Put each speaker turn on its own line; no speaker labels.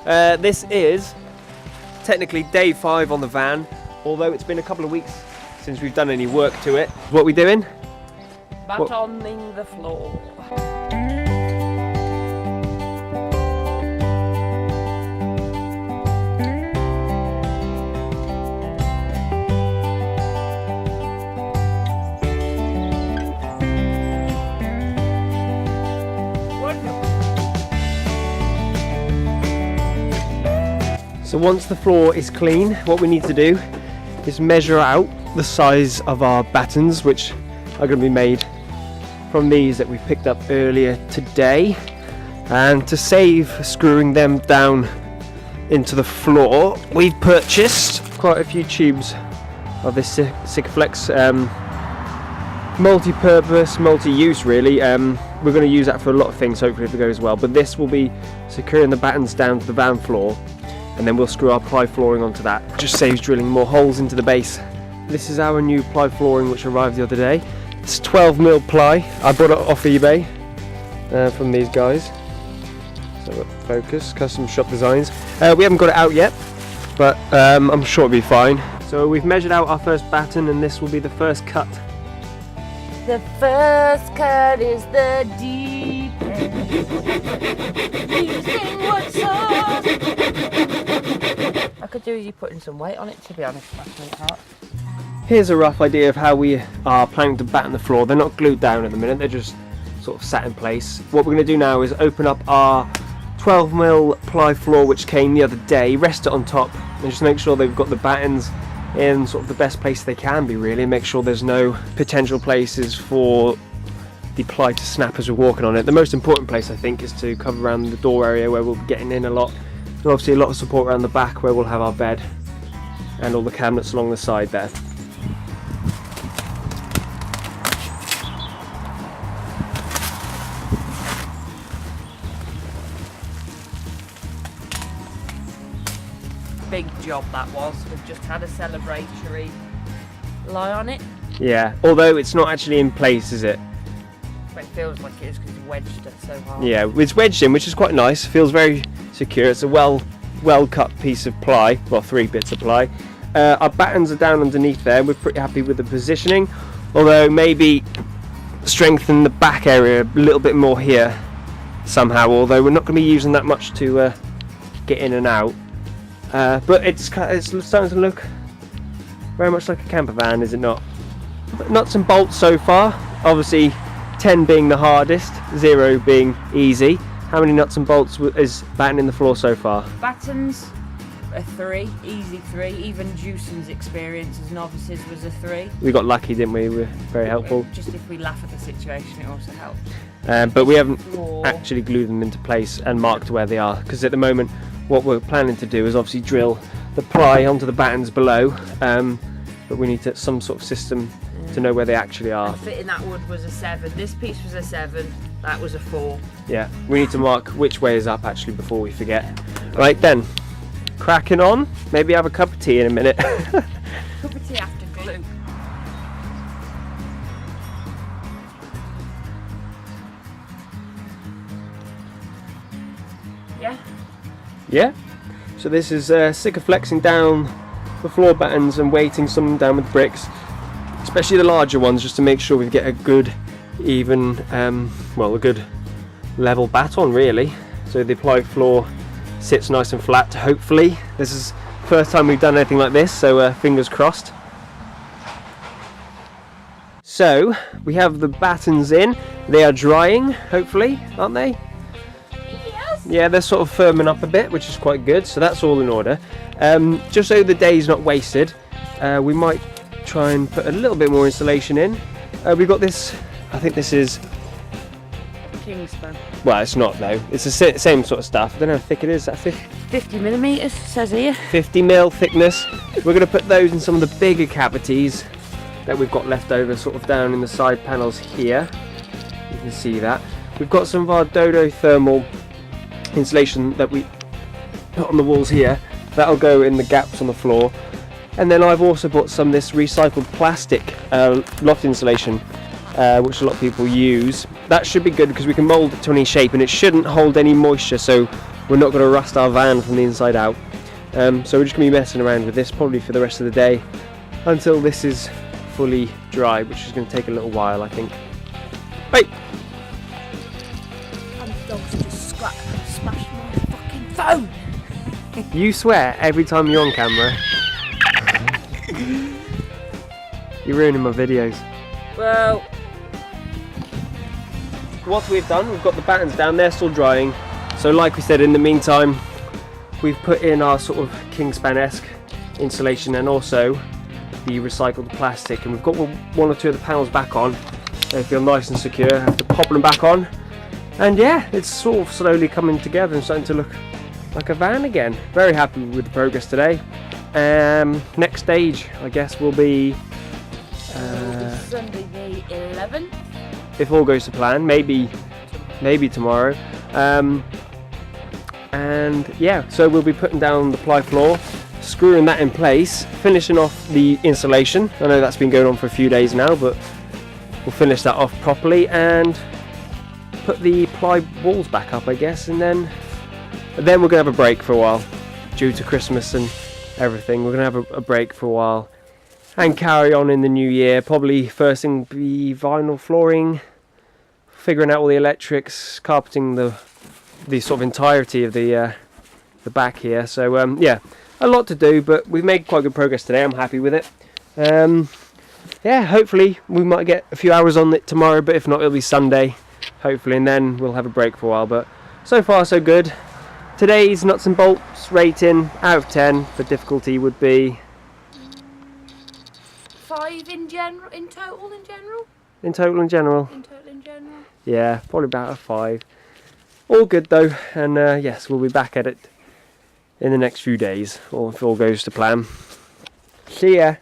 This is technically day 5 on the van, although it's been a couple of weeks since we've done any work to it. What are we doing?
Battening the floor.
So once the floor is clean, what we need to do is measure out the size of our battens, which are going to be made from these that we picked up earlier today. And to save screwing them down into the floor, we've purchased quite a few tubes of this Sikaflex multi-purpose, multi-use really. We're going to use that for a lot of things, hopefully, if it goes well. But this will be securing the battens down to the van floor, and then we'll screw our ply flooring onto that. Just saves drilling more holes into the base. This is our new ply flooring which arrived the other day. It's 12mm ply. I bought it off eBay from these guys. So focus, custom shop designs. We haven't got it out yet, but I'm sure it'll be fine. So we've measured out our first batten, and this will be the first cut.
The first cut is the deep end. Using what sauce? I could do with you putting some weight on it, to be honest, my sweetheart.
Here's a rough idea of how we are planning to batten the floor. They're not glued down at the minute, they're just sort of sat in place. What we're going to do now is open up our 12mm ply floor which came the other day, rest it on top, and just make sure they've got the battens in sort of the best place they can be really, and make sure there's no potential places for the ply to snap as we're walking on it. The most important place, I think, is to cover around the door area where we'll be getting in a lot. And obviously a lot of support around the back where we'll have our bed and all the cabinets along the side there.
Big job that was. We've just had a celebratory lie on it.
Yeah, although it's not actually in place, is it?
But it feels like it is because it's wedged it so hard.
Yeah, it's wedged in, which is quite nice. Feels very secure. It's a well cut piece of ply, well, 3 bits of ply. Our battens are down underneath there. We're pretty happy with the positioning, although maybe strengthen the back area a little bit more here somehow, although we're not going to be using that much to get in and out. But it's starting to look very much like a camper van, is it not? But nuts and bolts so far, obviously 10 being the hardest, 0 being easy. How many nuts and bolts is battening the floor so far?
Battens, a 3, easy 3. Even Juicen's experience as novices was a 3.
We got lucky, didn't we? We were very helpful.
Just if we laugh at the situation, it also helps.
But we haven't actually glued them into place and marked where they are, because at the moment what we're planning to do is obviously drill the ply onto the battens below, but we need some sort of system to know where they actually are.
Fitting that wood was a 7, this piece was a 7, that was a 4.
Yeah, we need to mark which way is up actually before we forget. Right then, cracking on, maybe have a cup of tea in a minute.
Cup of tea after glue. Yeah?
Yeah, so this is Sikaflexing down the floor battens and weighting some down with bricks, especially the larger ones, just to make sure we get a good even, well, a good level baton really, so the ply floor sits nice and flat. Hopefully this is the first time we've done anything like this, so fingers crossed. So we have the battens in, they are drying hopefully, aren't they? Yeah, they're sort of firming up a bit, which is quite good, so that's all in order. Just so the day's not wasted, we might try and put a little bit more insulation in. We've got this, I think this is...
Kingspan.
Well, it's not though, it's the same sort of stuff. I don't know how thick it is, that
50mm, says here.
50mm thickness. We're going to put those in some of the bigger cavities that we've got left over, sort of down in the side panels here. You can see that. We've got some of our Dodo thermal insulation that we put on the walls here. That'll go in the gaps on the floor. And then I've also bought some of this recycled plastic loft insulation, which a lot of people use. That should be good because we can mould it to any shape and it shouldn't hold any moisture, so we're not going to rust our van from the inside out. So we're just going to be messing around with this probably for the rest of the day until this is fully dry, which is going to take a little while, I think. Hey!
And the dogs just smashed my fucking phone!
You swear every time you're on camera. You're ruining my videos.
Well,
What we've done, we've got the battens down there still drying. So like we said, in the meantime, we've put in our sort of Kingspan-esque insulation and also the recycled plastic, and we've got one or two of the panels back on. They feel nice and secure. I have to pop them back on, and yeah, it's sort of slowly coming together and starting to look like a van again. Very happy with the progress today. Next stage, I guess, will be
Sunday the 11th.
if all goes to plan, maybe tomorrow. And yeah, so we'll be putting down the ply floor, screwing that in place, finishing off the insulation. I know that's been going on for a few days now, but we'll finish that off properly and put the ply walls back up, I guess, and then we're gonna have a break for a while due to Christmas and everything. We're gonna have a break for a while and carry on in the new year. Probably first thing be vinyl flooring, figuring out all the electrics, carpeting the sort of entirety of the back here. So yeah, a lot to do, but we've made quite good progress today. I'm happy with it. Yeah, hopefully we might get a few hours on it tomorrow, but if not, it'll be Sunday, hopefully, and then we'll have a break for a while. But so far so good. Today's nuts and bolts rating out of 10 for difficulty would be
5 in general, in total.
in total.
In general.
Yeah, probably about a 5. All good though, and yes, we'll be back at it in the next few days, or if all goes to plan. See ya.